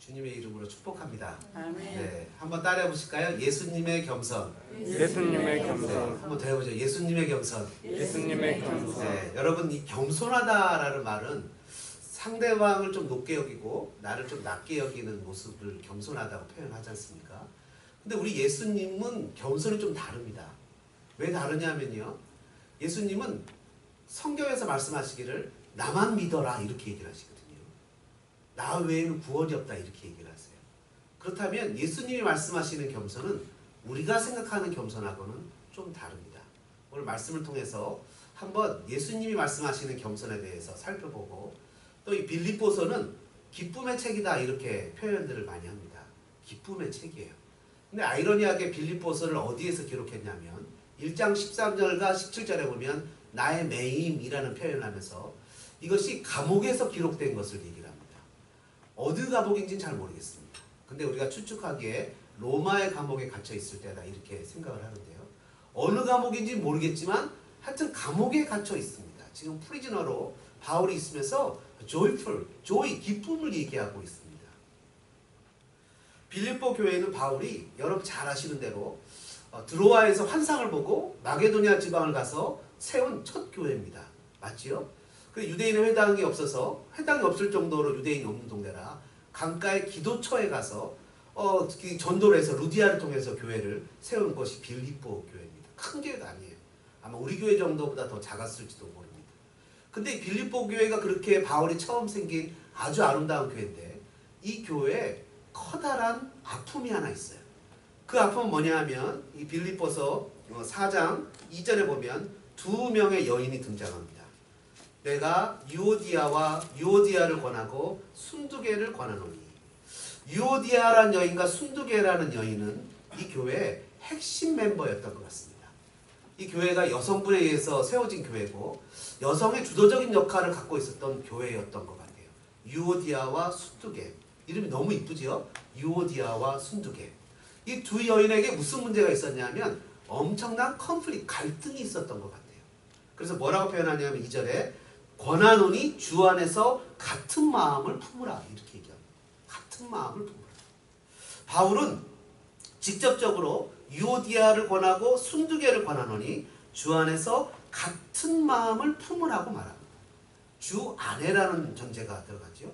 주님의 이름으로 축복합니다. 아멘. 네, 한번 따라해 보실까요? 예수님의 겸손. 예수님의 겸손. 네, 한번 더 해보죠. 예수님의 겸손. 예수님의 겸손. 네, 여러분 이 겸손하다라는 말은 상대방을 좀 높게 여기고 나를 좀 낮게 여기는 모습을 겸손하다고 표현하지 않습니까? 근데 우리 예수님은 겸손이 좀 다릅니다. 왜 다르냐면요, 예수님은 성경에서 말씀하시기를 나만 믿어라 이렇게 얘기를 하시거든요. 나 외에는 구원이 없다 이렇게 얘기를 하세요. 그렇다면 예수님이 말씀하시는 겸손은 우리가 생각하는 겸손하고는 좀 다릅니다. 오늘 말씀을 통해서 한번 예수님이 말씀하시는 겸손에 대해서 살펴보고, 또 이 빌립보서는 기쁨의 책이다 이렇게 표현들을 많이 합니다. 기쁨의 책이에요. 근데 아이러니하게 빌립보서를 어디에서 기록했냐면 1장 13절과 17절에 보면 나의 매임이라는 표현을 하면서 이것이 감옥에서 기록된 것을 얘기를 합니다. 어느 감옥인지는 잘 모르겠습니다. 근데 우리가 추측하기에 로마의 감옥에 gat혀 있을 때다 이렇게 생각을 하는데요. 어느 감옥인지 모르겠지만 하여튼 감옥에 갇혀 있습니다. 지금 프리즈너로 바울이 있으면서 joyful, joy, 기쁨을 얘기하고 있습니다. 빌립보 교회는 바울이 여러분 잘 아시는 대로 드로아에서 환상을 보고 마게도니아 지방을 가서 세운 첫 교회입니다. 맞지요? 그 유대인의 회당이 없어서, 회당이 없을 정도로 유대인이 없는 동네라 강가의 기도처에 가서 전도를 해서 루디아를 통해서 교회를 세운 것이 빌립보 교회입니다. 큰 교회가 아니에요. 아마 우리 교회 정도보다 더 작았을지도 모릅니다. 근데 빌립보 교회가 그렇게 바울이 처음 생긴 아주 아름다운 교회인데 이 교회에 커다란 아픔이 하나 있어요. 그 아픔은 뭐냐 하면 이 빌립보서 4장 2절에 보면 두 명의 여인이 등장합니다. 내가 유오디아를 권하고 순두개를 권하노니. 유오디아라는 여인과 순두개라는 여인은 이 교회의 핵심 멤버였던 것 같습니다. 이 교회가 여성분에 의해서 세워진 교회고 여성의 주도적인 역할을 갖고 있었던 교회였던 것 같아요. 유오디아와 순두개. 이름이 너무 이쁘죠? 유오디아와 순두개. 이 두 여인에게 무슨 문제가 있었냐면 엄청난 갈등이 있었던 것 같아요. 그래서 뭐라고 표현하냐면 2절에 권하노니 주 안에서 같은 마음을 품으라 이렇게 얘기합니다. 같은 마음을 품으라. 바울은 직접적으로 유오디아를 권하고 순두개를 권하노니 주 안에서 같은 마음을 품으라고 말합니다. 주 안에라는 전제가 들어가죠.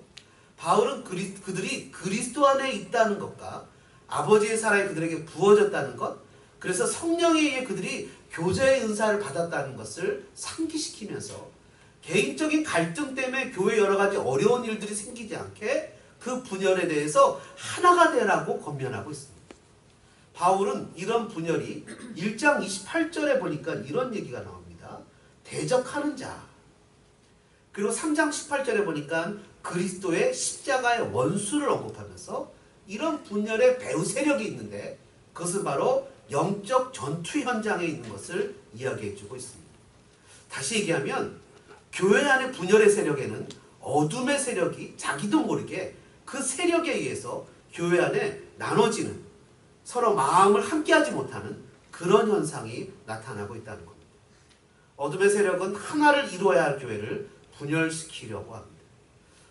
바울은 그들이 그리스도 안에 있다는 것과 아버지의 사랑이 그들에게 부어졌다는 것, 그래서 성령에 의해 그들이 교제의 은사를 받았다는 것을 상기시키면서 개인적인 갈등 때문에 교회에 여러 가지 어려운 일들이 생기지 않게 그 분열에 대해서 하나가 되라고 권면하고 있습니다. 바울은 이런 분열이 1장 28절에 보니까 이런 얘기가 나옵니다. 대적하는 자. 그리고 3장 18절에 보니까 그리스도의 십자가의 원수를 언급하면서 이런 분열의 배후 세력이 있는데 그것은 바로 영적 전투 현장에 있는 것을 이야기해주고 있습니다. 다시 얘기하면 교회 안의 분열의 세력에는 어둠의 세력이 자기도 모르게 그 세력에 의해서 교회 안에 나눠지는, 서로 마음을 함께하지 못하는 그런 현상이 나타나고 있다는 겁니다. 어둠의 세력은 하나를 이루어야 할 교회를 분열시키려고 합니다.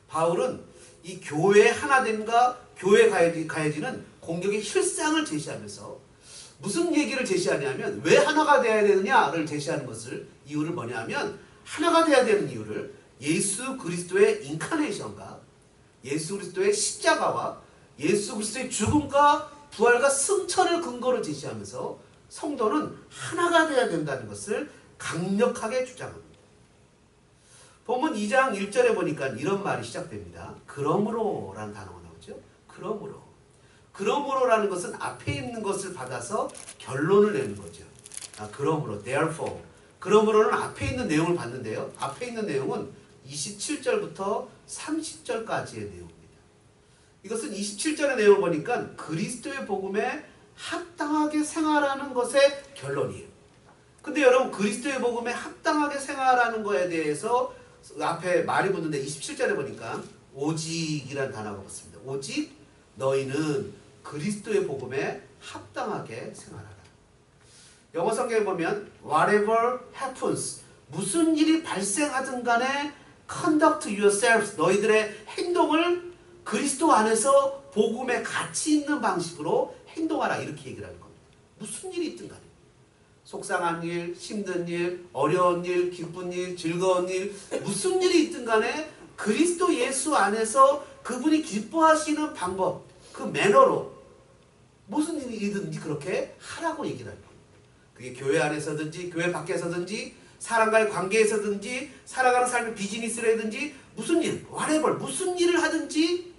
바울은 이 교회의 하나됨과 교회에 가해지는 공격의 실상을 제시하면서 무슨 얘기를 제시하냐면 왜 하나가 되어야 되느냐를 제시하는 것을, 이유를 뭐냐면 하나가 되어야 되는 이유를 예수 그리스도의 인카네이션과 예수 그리스도의 십자가와 예수 그리스도의 죽음과 부활과 승천을 근거로 제시하면서 성도는 하나가 되어야 된다는 것을 강력하게 주장합니다. 본문 2장 1절에 보니까 이런 말이 시작됩니다. 그러므로 라는 단어가 나오죠. 그러므로라는 것은 앞에 있는 것을 받아서 결론을 내는 거죠. 그러므로, therefore. 그러므로는 앞에 있는 내용을 봤는데요. 앞에 있는 내용은 27절부터 30절까지의 내용입니다. 이것은 27절의 내용을 보니까 그리스도의 복음에 합당하게 생활하는 것의 결론이에요. 근데 여러분 그리스도의 복음에 합당하게 생활하는 것에 대해서 앞에 말이 붙는데 27절에 보니까 오직이라는 단어가 붙습니다. 오직 너희는 그리스도의 복음에 합당하게 생활하라. 영어 성경에 보면 whatever happens, 무슨 일이 발생하든 간에 conduct yourselves, 너희들의 행동을 그리스도 안에서 복음에 가치 있는 방식으로 행동하라 이렇게 얘기를 하는 겁니다. 무슨 일이 있든 간에 속상한 일, 힘든 일, 어려운 일, 기쁜 일, 즐거운 일 무슨 일이 있든 간에 그리스도 예수 안에서 그분이 기뻐하시는 방법 그 매너로 무슨 일이든지 그렇게 하라고 얘기를 하는 겁니다. 그게 교회 안에서든지 교회 밖에서든지 사람과의 관계에서든지 살아가는 삶의 비즈니스라든지 무슨 일, whatever 무슨 일을 하든지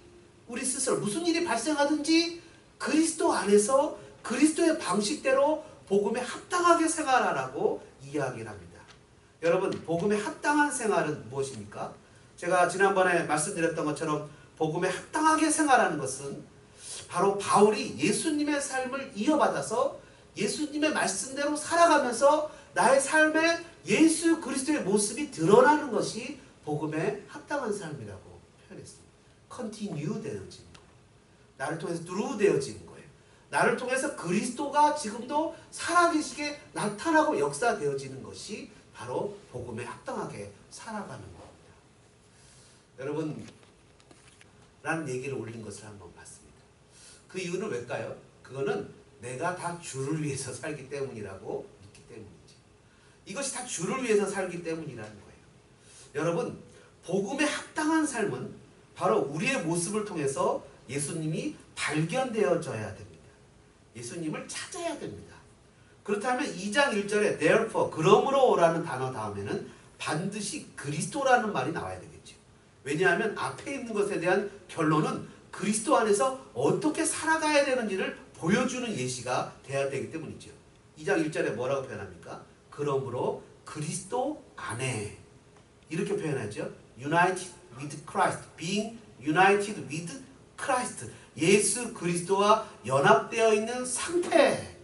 우리 스스로 무슨 일이 발생하든지 그리스도 안에서 그리스도의 방식대로 복음에 합당하게 생활하라고 이야기를 합니다. 여러분 복음에 합당한 생활은 무엇입니까? 제가 지난번에 말씀드렸던 것처럼 복음에 합당하게 생활하는 것은 바로 바울이 예수님의 삶을 이어받아서 예수님의 말씀대로 살아가면서 나의 삶에 예수 그리스도의 모습이 드러나는 것이 복음에 합당한 삶이라고 표현했습니다. continue 되어지는 거예요. 나를 통해서 through 되어지는 거예요. 나를 통해서 그리스도가 지금도 살아계시게 나타나고 역사되어지는 것이 바로 복음에 합당하게 살아가는 겁니다. 여러분 라는 얘기를 올린 것을 한번 봤습니다. 그 이유는 왜일까요? 그거는 내가 다 주를 위해서 살기 때문이라고 믿기 때문이죠. 이것이 다 주를 위해서 살기 때문이라는 거예요. 여러분 복음에 합당한 삶은 바로 우리의 모습을 통해서 예수님이 발견되어져야 됩니다. 예수님을 찾아야 됩니다. 그렇다면 2장 1절에 therefore 그러므로라는 단어 다음에는 반드시 그리스도라는 말이 나와야 되겠죠. 왜냐하면 앞에 있는 것에 대한 결론은 그리스도 안에서 어떻게 살아가야 되는지를 보여주는 예시가 돼야 되기 때문이죠. 2장 1절에 뭐라고 표현합니까? 그러므로 그리스도 안에 이렇게 표현하죠. United with Christ, being united with Christ. 예수 그리스도와 연합되어 있는 상태,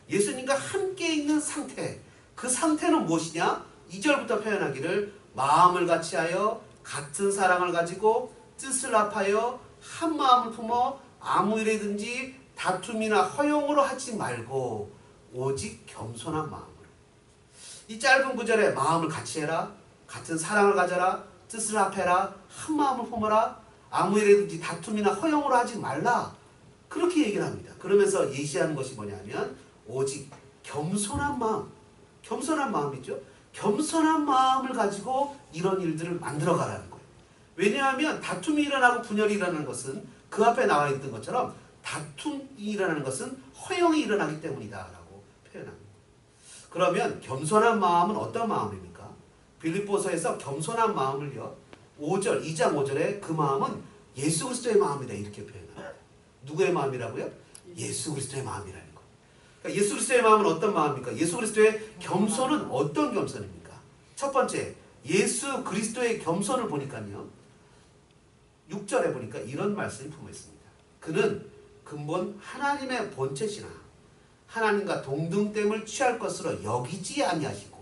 예수님과 함께 있는 상태. 그 상태는 무엇이냐? 2절부터 표현하기를 마음을 같이하여 같은 사랑을 가지고 뜻을 합하여 한 마음을 품어 아무 일이든지 다툼이나 허용으로 하지 말고 오직 겸손한 마음으로. 이 짧은 구절에 마음을 같이 해라, 같은 사랑을 가져라, 뜻을 합해라, 한 마음을 품어라, 아무 일이든지 다툼이나 허용으로 하지 말라. 그렇게 얘기를 합니다. 그러면서 예시하는 것이 뭐냐면 오직 겸손한 마음, 겸손한 마음이죠. 겸손한 마음을 가지고 이런 일들을 만들어가라는 거예요. 왜냐하면 다툼이 일어나고 분열이 일어나는 것은 그 앞에 나와 있던 것처럼 다툼이 일어나는 것은 허용이 일어나기 때문이다 라고 표현합니다. 그러면 겸손한 마음은 어떤 마음입니까? 빌립보서에서 겸손한 마음을요 5절, 2장 5절에 그 마음은 예수 그리스도의 마음이다 이렇게 표현합니다. 누구의 마음이라고요? 예수 그리스도의 마음이라는 거예요. 그러니까 예수 그리스도의 마음은 어떤 마음입니까? 예수 그리스도의 겸손은 어떤 겸손입니까? 첫 번째, 예수 그리스도의 겸손을 보니까요 6절에 보니까 이런 말씀이 품어있습니다. 그는 근본 하나님의 본체시나 하나님과 동등됨을 취할 것으로 여기지 아니하시고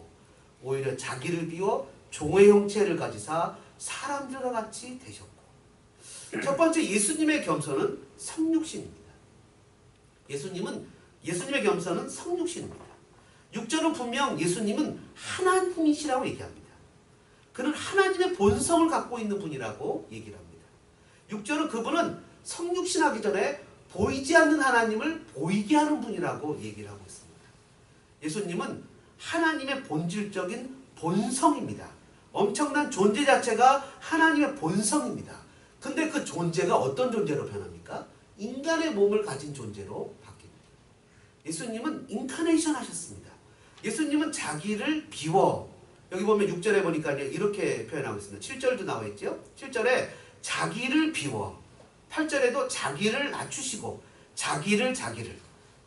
오히려 자기를 비워 종의 형체를 가지사 사람들과 같이 되셨고. 첫 번째 예수님의 겸손은 성육신입니다. 예수님의 겸손은 성육신입니다. 6절은 분명 예수님은 하나님이시라고 얘기합니다. 그는 하나님의 본성을 갖고 있는 분이라고 얘기를 합니다. 6절은 그분은 성육신하기 전에 보이지 않는 하나님을 보이게 하는 분이라고 얘기를 하고 있습니다. 예수님은 하나님의 본질적인 본성입니다. 엄청난 존재 자체가 하나님의 본성입니다. 근데 그 존재가 어떤 존재로 변합니까? 인간의 몸을 가진 존재로 바뀝니다. 예수님은 인카네이션 하셨습니다. 예수님은 자기를 비워, 여기 보면 6절에 보니까 이렇게 표현하고 있습니다. 7절도 나와 있죠. 7절에 자기를 비워, 8절에도 자기를 낮추시고 자기를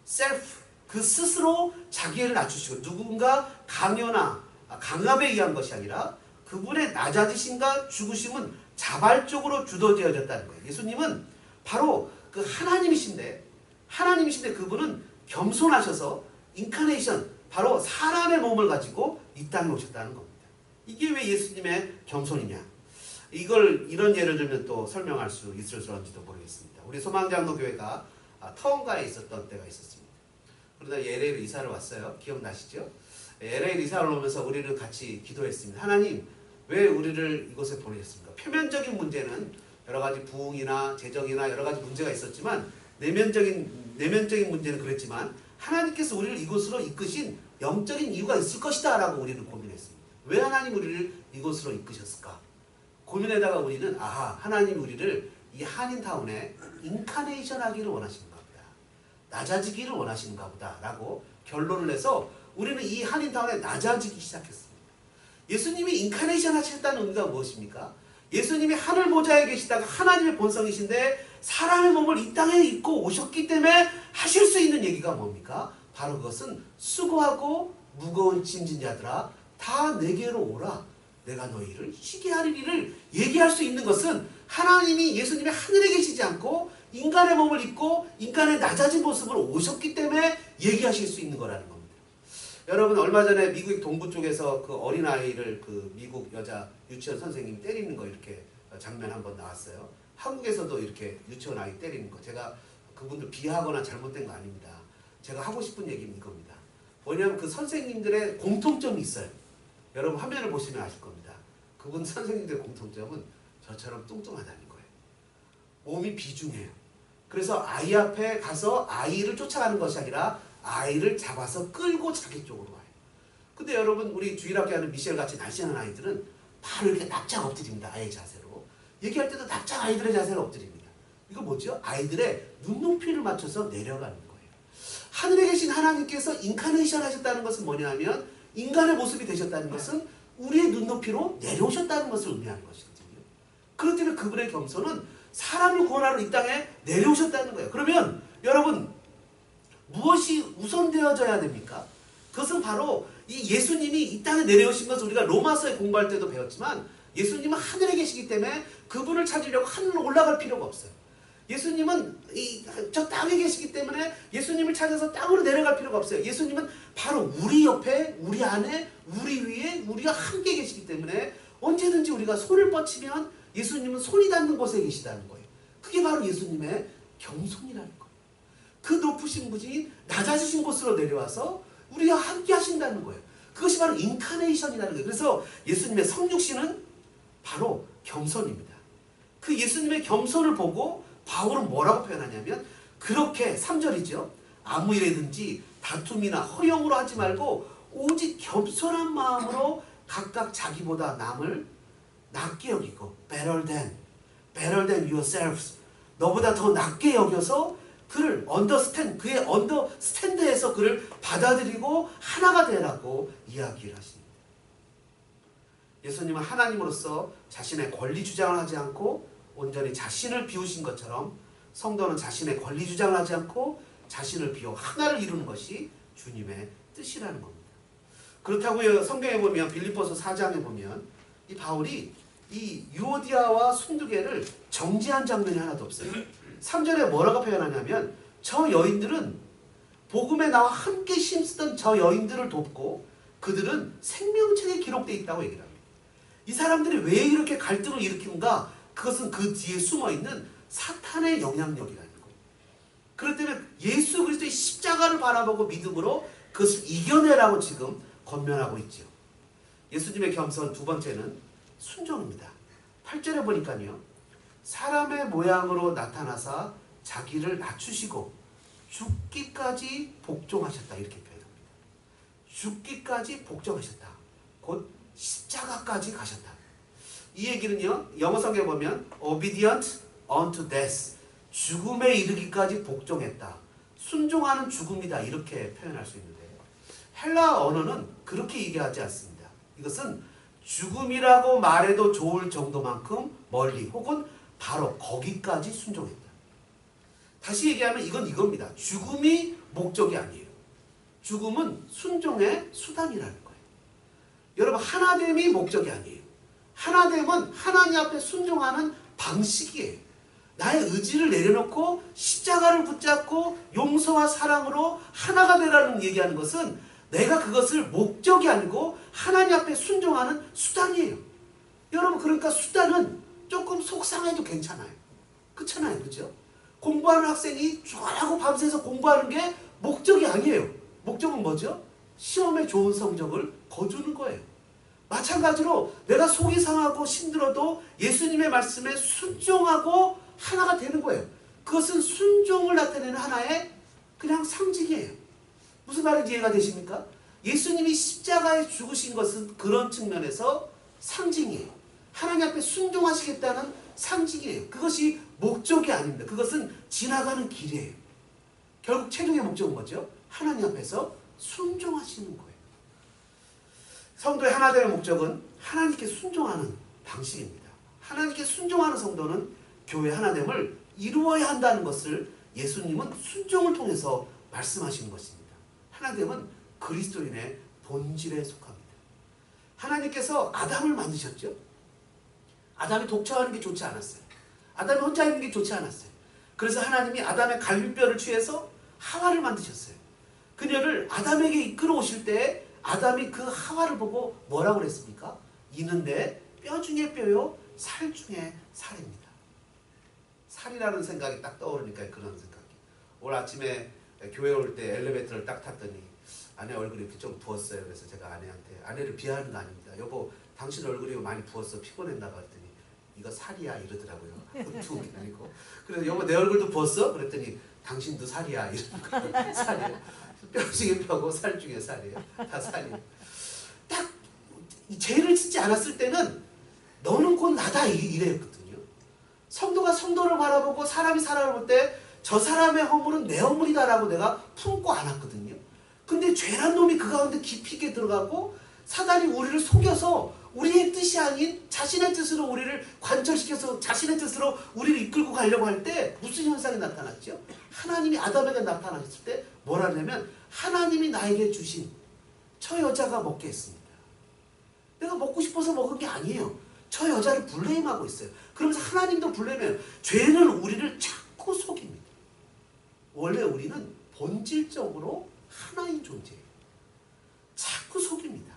self, 그 스스로 자기를 낮추시고 누군가 강압에 의한 것이 아니라 그분의 낮아지심과 죽으심은 자발적으로 주도되어졌다는 거예요. 예수님은 바로 그 하나님이신데 그분은 겸손하셔서 인카네이션, 바로 사람의 몸을 가지고 이 땅에 오셨다는 겁니다. 이게 왜 예수님의 겸손이냐? 이런 예를 들면 또 설명할 수 있을런지도 모르겠습니다. 우리 소망장로교회가 타운가에 있었던 때가 있었습니다. 그러다 LA로 이사를 왔어요. 기억나시죠? LA로 이사를 오면서 우리를 같이 기도했습니다. 하나님, 왜 우리를 이곳에 보내셨습니까? 표면적인 문제는 여러 가지 부흥이나 재정이나 여러 가지 문제가 있었지만 내면적인 문제는 그랬지만 하나님께서 우리를 이곳으로 이끄신 영적인 이유가 있을 것이다 라고 우리는 고민했습니다. 왜 하나님 우리를 이곳으로 이끄셨을까? 고민하다가 우리는 하나님 우리를 이 한인타운에 인카네이션 하기를 원하시는가 보다. 낮아지기를 원하시는가 보다 라고 결론을 내서 우리는 이 한인타운에 낮아지기 시작했습니다. 예수님이 인카네이션 하셨다는 의미가 무엇입니까? 예수님이 하늘 보좌에 계시다가 하나님의 본성이신데 사람의 몸을 이 땅에 입고 오셨기 때문에 하실 수 있는 얘기가 뭡니까? 바로 그것은 수고하고 무거운 짐진 자들아 다 내게로 오라. 내가 너희를 쉬게 하리를 얘기할 수 있는 것은 하나님이 예수님이 하늘에 계시지 않고 인간의 몸을 입고 인간의 낮아진 모습으로 오셨기 때문에 얘기하실 수 있는 거라는 겁니다. 여러분 얼마 전에 미국 동부 쪽에서 그 어린아이를 그 미국 여자 유치원 선생님이 때리는 거 이렇게 장면 한번 나왔어요. 한국에서도 이렇게 유치원 아이 때리는 거 제가 그분들 비하하거나 잘못된 거 아닙니다. 제가 하고 싶은 얘기는 이겁니다. 뭐냐면 그 선생님들의 공통점이 있어요. 여러분 화면을 보시면 아실 겁니다. 그분 선생님들의 공통점은 저처럼 뚱뚱하다는 거예요. 몸이 비중해요. 그래서 아이 앞에 가서 아이를 쫓아가는 것이 아니라 아이를 잡아서 끌고 자기 쪽으로 와요. 근데 여러분 우리 주일학교 하는 미셸 같이 날씬한 아이들은 바로 이렇게 납작 엎드립니다. 아이의 자세로. 얘기할 때도 납작 아이들의 자세로 엎드립니다. 이거 뭐죠? 아이들의 눈높이를 맞춰서 내려가는 거예요. 하늘에 계신 하나님께서 인카네이션 하셨다는 것은 뭐냐 하면 인간의 모습이 되셨다는 것은 우리의 눈높이로 내려오셨다는 것을 의미하는 것이거든요. 그렇기 때문에 그분의 겸손은 사람을 구원하러 이 땅에 내려오셨다는 거예요. 그러면 여러분 무엇이 우선되어져야 됩니까? 그것은 바로 이 예수님이 이 땅에 내려오신 것을 우리가 로마서에 공부할 때도 배웠지만 예수님은 하늘에 계시기 때문에 그분을 찾으려고 하늘로 올라갈 필요가 없어요. 예수님은 저 땅에 계시기 때문에 예수님을 찾아서 땅으로 내려갈 필요가 없어요. 예수님은 바로 우리 옆에, 우리 안에, 우리 위에 우리가 함께 계시기 때문에 언제든지 우리가 손을 뻗치면 예수님은 손이 닿는 곳에 계시다는 거예요. 그게 바로 예수님의 겸손이라는 거예요. 그 높으신 분이 낮아지신 곳으로 내려와서 우리와 함께 하신다는 거예요. 그것이 바로 인카네이션이라는 거예요. 그래서 예수님의 성육신은 바로 겸손입니다. 그 예수님의 겸손을 보고 바울은 뭐라고 표현하냐면 그렇게 3절이죠. 아무 일에든지 다툼이나 허영으로 하지 말고 오직 겸손한 마음으로 각각 자기보다 남을 낮게 여기고 better than yourselves 너보다 더 낮게 여겨서 그를 그의 언더스탠드에서 그를 받아들이고 하나가 되라고 이야기를 하십니다. 예수님은 하나님으로서 자신의 권리 주장을 하지 않고 온전히 자신을 비우신 것처럼 성도는 자신의 권리 주장을 하지 않고 자신을 비워 하나를 이루는 것이 주님의 뜻이라는 겁니다. 그렇다고 성경에 보면 빌립보서 4장에 보면 이 바울이 이 유오디아와 순두개를 정죄한 장면이 하나도 없어요. 3절에 뭐라고 표현하냐면 저 여인들은 복음에 나와 함께 힘쓰던 저 여인들을 돕고 그들은 생명책에 기록되어 있다고 얘기를 합니다. 이 사람들이 왜 이렇게 갈등을 일으키는가? 그것은 그 뒤에 숨어있는 사탄의 영향력이라는 거예요. 그렇기 때문에 예수 그리스도의 십자가를 바라보고 믿음으로 그것을 이겨내라고 지금 권면하고 있죠. 예수님의 겸손 두 번째는 순종입니다. 8절에 보니까요. 사람의 모양으로 나타나사 자기를 낮추시고 죽기까지 복종하셨다 이렇게 표현합니다. 죽기까지 복종하셨다. 곧 십자가까지 가셨다. 이 얘기는요. 영어 성경에 보면 obedient unto death 죽음에 이르기까지 복종했다. 순종하는 죽음이다 이렇게 표현할 수 있는데 헬라 언어는 그렇게 얘기하지 않습니다. 이것은 죽음이라고 말해도 좋을 정도만큼 멀리 혹은 바로 거기까지 순종했다. 다시 얘기하면 이건 이겁니다. 죽음이 목적이 아니에요. 죽음은 순종의 수단이라는 거예요. 여러분 하나됨이 목적이 아니에요. 하나됨은 하나님 앞에 순종하는 방식이에요. 나의 의지를 내려놓고 십자가를 붙잡고 용서와 사랑으로 하나가 되라는 얘기하는 것은 내가 그것을 목적이 아니고 하나님 앞에 순종하는 수단이에요. 여러분 그러니까 수단은 조금 속상해도 괜찮아요. 그렇잖아요. 그죠? 공부하는 학생이 쫙하고 밤새서 공부하는 게 목적이 아니에요. 목적은 뭐죠? 시험에 좋은 성적을 거두는 거예요. 마찬가지로 내가 속이 상하고 힘들어도 예수님의 말씀에 순종하고 하나가 되는 거예요. 그것은 순종을 나타내는 하나의 그냥 상징이에요. 무슨 말인지 이해가 되십니까? 예수님이 십자가에 죽으신 것은 그런 측면에서 상징이에요. 하나님 앞에 순종하시겠다는 상징이에요. 그것이 목적이 아닙니다. 그것은 지나가는 길이에요. 결국 최종의 목적은 뭐죠? 하나님 앞에서 순종하시는 거예요. 성도의 하나됨의 목적은 하나님께 순종하는 방식입니다. 하나님께 순종하는 성도는 교회 하나됨을 이루어야 한다는 것을 예수님은 순종을 통해서 말씀하시는 것입니다. 하나됨은 그리스도인의 본질에 속합니다. 하나님께서 아담을 만드셨죠. 아담이 독처하는 게 좋지 않았어요. 아담이 혼자 있는 게 좋지 않았어요. 그래서 하나님이 아담의 갈비뼈를 취해서 하와를 만드셨어요. 그녀를 아담에게 이끌어 오실 때 아담이 그 하와를 보고 뭐라고 그랬습니까? 이는 내 뼈 중에 뼈요 살 중에 살입니다. 살이라는 생각이 딱 떠오르니까 그런 생각이. 오늘 아침에 교회 올 때 엘리베이터를 딱 탔더니 아내 얼굴이 이렇게 좀 부었어요. 그래서 제가 아내한테, 아내를 비하하는 거 아닙니다. 여보, 당신 얼굴이 많이 부었어. 피곤했나 봐. 그랬더니 이거 살이야 이러더라고요. 두 개 아니고. 그래서 여보 내 얼굴도 부었어? 그랬더니 당신도 살이야 이러는 거예요. 살이야. 뼈 중에 뼈고 살 중에 살이에요. 다 살이에요. 딱 죄를 짓지 않았을 때는 너는 곧 나다 이랬거든요. 성도가 성도를 바라보고 사람이 사람을 볼 때 저 사람의 허물은 내 허물이다라고 내가 품고 안았거든요. 근데 죄란 놈이 그 가운데 깊이 있게 들어가고 사단이 우리를 속여서 우리의 뜻이 아닌 자신의 뜻으로 우리를 관철시켜서 자신의 뜻으로 우리를 이끌고 가려고 할 때 무슨 현상이 나타났죠? 하나님이 아담에게 나타나셨을 때 뭐라 하냐면 하나님이 나에게 주신 저 여자가 먹게 했습니다. 내가 먹고 싶어서 먹은 게 아니에요. 저 여자를 블레임하고 있어요. 그러면서 하나님도 블레임해요. 죄는 우리를 자꾸 속입니다. 원래 우리는 본질적으로 하나인 존재예요. 자꾸 속입니다.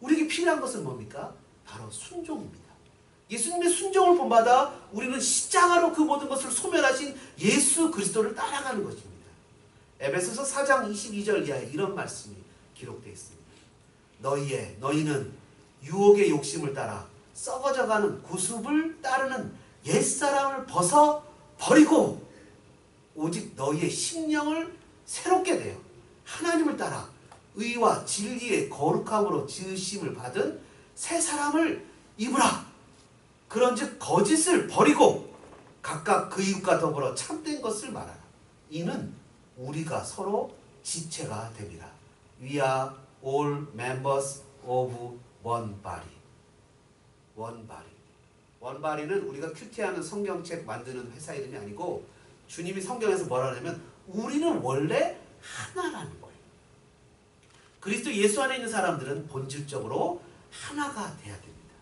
우리에게 필요한 것은 뭡니까? 바로 순종입니다. 예수님의 순종을 본받아 우리는 십자가로 그 모든 것을 소멸하신 예수 그리스도를 따라가는 것입니다. 에베소서 4장 22절 이하에 이런 말씀이 기록되어 있습니다. 너희는 유혹의 욕심을 따라 썩어져가는 구습을 따르는 옛사람을 벗어 버리고 오직 너희의 심령을 새롭게 되어 하나님을 따라 의와 진리의 거룩함으로 지으심을 받은 새 사람을 입으라. 그런즉 거짓을 버리고 각각 그 이웃과 더불어 참된 것을 말하라. 이는 우리가 서로 지체가 됨이라. We are all members of one body. One body. One body는 우리가 큐티하는 성경책 만드는 회사 이름이 아니고 주님이 성경에서 뭐라 하냐면 우리는 원래 하나라는 거예요. 그리스도 예수 안에 있는 사람들은 본질적으로 하나가 돼야 됩니다.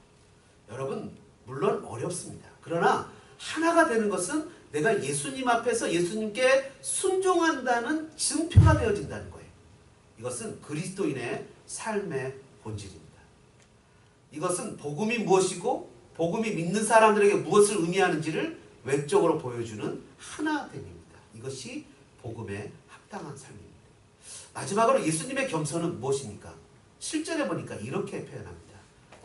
여러분 물론 어렵습니다. 그러나 하나가 되는 것은 내가 예수님 앞에서 예수님께 순종한다는 증표가 되어진다는 거예요. 이것은 그리스도인의 삶의 본질입니다. 이것은 복음이 무엇이고 복음이 믿는 사람들에게 무엇을 의미하는지를 외적으로 보여주는 하나됨입니다. 이것이 복음에 합당한 삶입니다. 마지막으로 예수님의 겸손은 무엇입니까? 7절에 보니까 이렇게 표현합니다.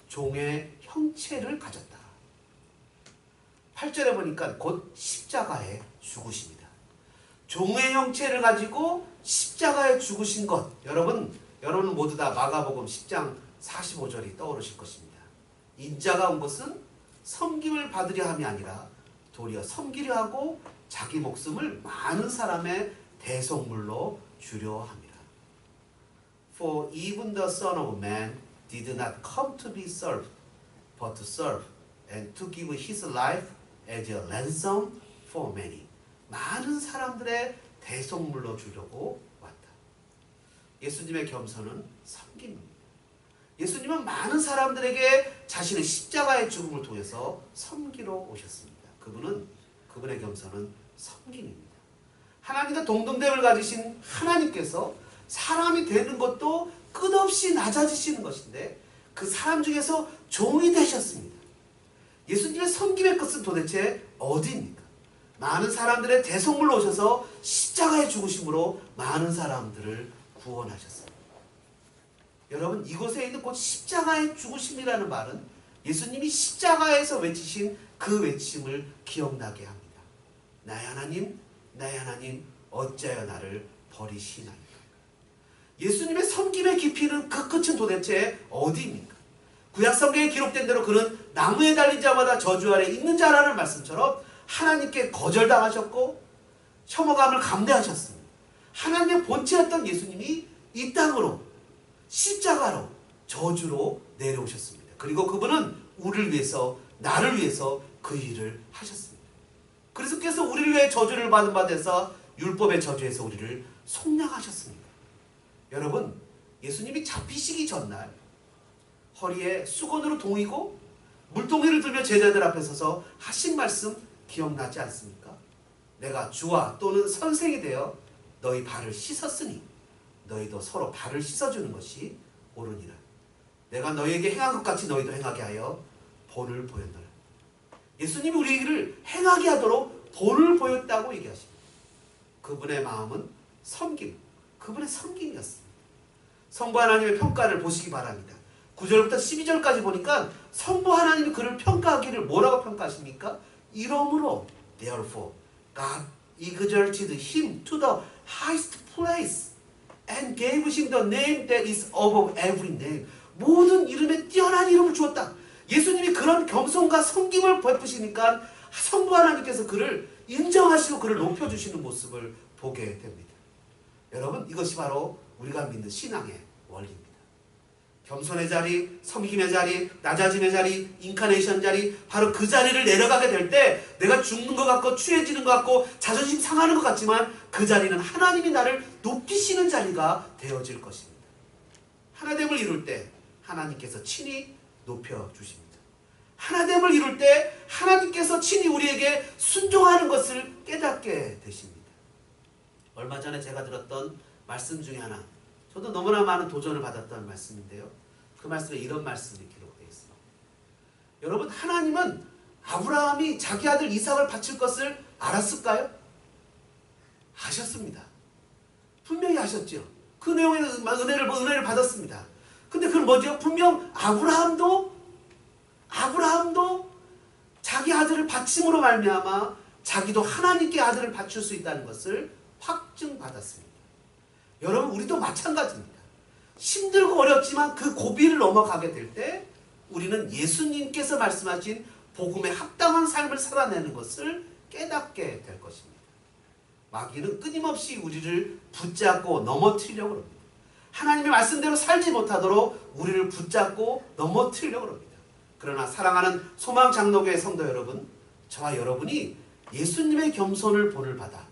종의 형체를 가졌다. 8절에 보니까 곧 십자가에 죽으십니다. 종의 형체를 가지고 십자가에 죽으신 것. 여러분 모두 다 마가복음 10장 45절이 떠오르실 것입니다. 인자가 온 것은 섬김을 받으려 함이 아니라 도리어 섬기려 하고 자기 목숨을 많은 사람의 대속물로 주려 함이라. For even the Son of Man did not come to be served, but to serve and to give his life as a ransom for many. 많은 사람들의 대속물로 주려고 왔다. 예수님의 겸손은 섬김입니다. 예수님은 많은 사람들에게 자신의 십자가의 죽음을 통해서 섬기러 오셨습니다. 그분의 겸손은 섬김입니다. 하나님과 동등됨을 가지신 하나님께서 사람이 되는 것도 끝없이 낮아지시는 것인데 그 사람 중에서 종이 되셨습니다. 예수님의 섬김의 끝은 도대체 어디입니까? 많은 사람들의 대속물로 오셔서 십자가에 죽으심으로 많은 사람들을 구원하셨습니다. 여러분 이곳에 있는 곧 십자가의 죽으심이라는 말은 예수님이 십자가에서 외치신 그 외침을 기억나게 합니다. 나의 하나님, 나의 하나님, 어찌하여 나를 버리시나이까. 예수님의 섬김의 깊이는 그 끝은 도대체 어디입니까? 구약 성경에 기록된 대로 그는 나무에 달린 자마다 저주 아래 있는 자라는 말씀처럼 하나님께 거절당하셨고 혐오감을 감내하셨습니다. 하나님의 본체였던 예수님이 이 땅으로 십자가로 저주로 내려오셨습니다. 그리고 그분은 우리를 위해서 나를 위해서 그 일을 하셨습니다. 그리스도께서 우리를 위해 저주를 받은 바 돼서 율법의 저주에서 우리를 속량하셨습니다. 여러분 예수님이 잡히시기 전날 허리에 수건으로 동이고 물동이를 들며 제자들 앞에 서서 하신 말씀 기억나지 않습니까? 내가 주와 또는 선생이 되어 너희 발을 씻었으니 너희도 서로 발을 씻어주는 것이 옳으니라. 내가 너희에게 행한 것 같이 너희도 행하게 하여 본을 보였노라. 예수님이 우리를 행하게 하도록 본을 보였다고 얘기하십니다. 그분의 마음은 섬김, 그분의 섬김이었습니다. 성부 하나님의 평가를 보시기 바랍니다. 9절부터 12절까지 보니까 성부 하나님이 그를 평가하기를 뭐라고 평가하십니까? 이러므로 therefore God exalted him to the highest place and gave him the name that is above every name. 모든 이름에 뛰어난 이름을 주었다. 예수님이 그런 겸손과 섬김을 베푸시니까 성부 하나님께서 그를 인정하시고 그를 높여주시는 모습을 보게 됩니다. 여러분 이것이 바로 우리가 믿는 신앙의 원리입니다. 겸손의 자리, 섬김의 자리, 낮아짐의 자리, 인카네이션 자리, 바로 그 자리를 내려가게 될 때 내가 죽는 것 같고 추해지는 것 같고 자존심 상하는 것 같지만 그 자리는 하나님이 나를 높이시는 자리가 되어질 것입니다. 하나됨을 이룰 때 하나님께서 친히 높여주십니다. 하나됨을 이룰 때 하나님께서 친히 우리에게 순종하는 것을 깨닫게 되십니다. 얼마 전에 제가 들었던 말씀 중에 하나, 저도 너무나 많은 도전을 받았던 말씀인데요. 그 말씀에 이런 말씀이 기록되어 있습니다. 여러분 하나님은 아브라함이 자기 아들 이삭을 바칠 것을 알았을까요? 아셨습니다. 분명히 아셨죠. 그 내용의 은혜를 받았습니다. 근데 그건 뭐죠? 분명 아브라함도 자기 아들을 바침으로 말미암아 자기도 하나님께 아들을 바칠 수 있다는 것을 확증받았습니다. 여러분 우리도 마찬가지입니다. 힘들고 어렵지만 그 고비를 넘어가게 될 때 우리는 예수님께서 말씀하신 복음에 합당한 삶을 살아내는 것을 깨닫게 될 것입니다. 마귀는 끊임없이 우리를 붙잡고 넘어뜨리려고 합니다. 하나님의 말씀대로 살지 못하도록 우리를 붙잡고 넘어뜨리려고 합니다. 그러나 사랑하는 소망장로교회 성도 여러분, 저와 여러분이 예수님의 겸손을 본을 받아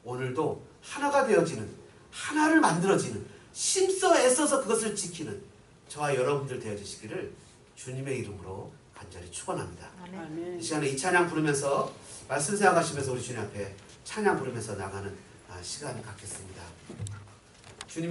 오늘도 하나가 되어지는, 하나를 만들어지는, 힘써 애써서 그것을 지키는 저와 여러분들 되어주시기를 주님의 이름으로 간절히 축원합니다. 아멘. 이 시간에 이 찬양 부르면서 말씀 생각하시면서 우리 주님 앞에 찬양 부르면서 나가는 시간을 갖겠습니다. 주님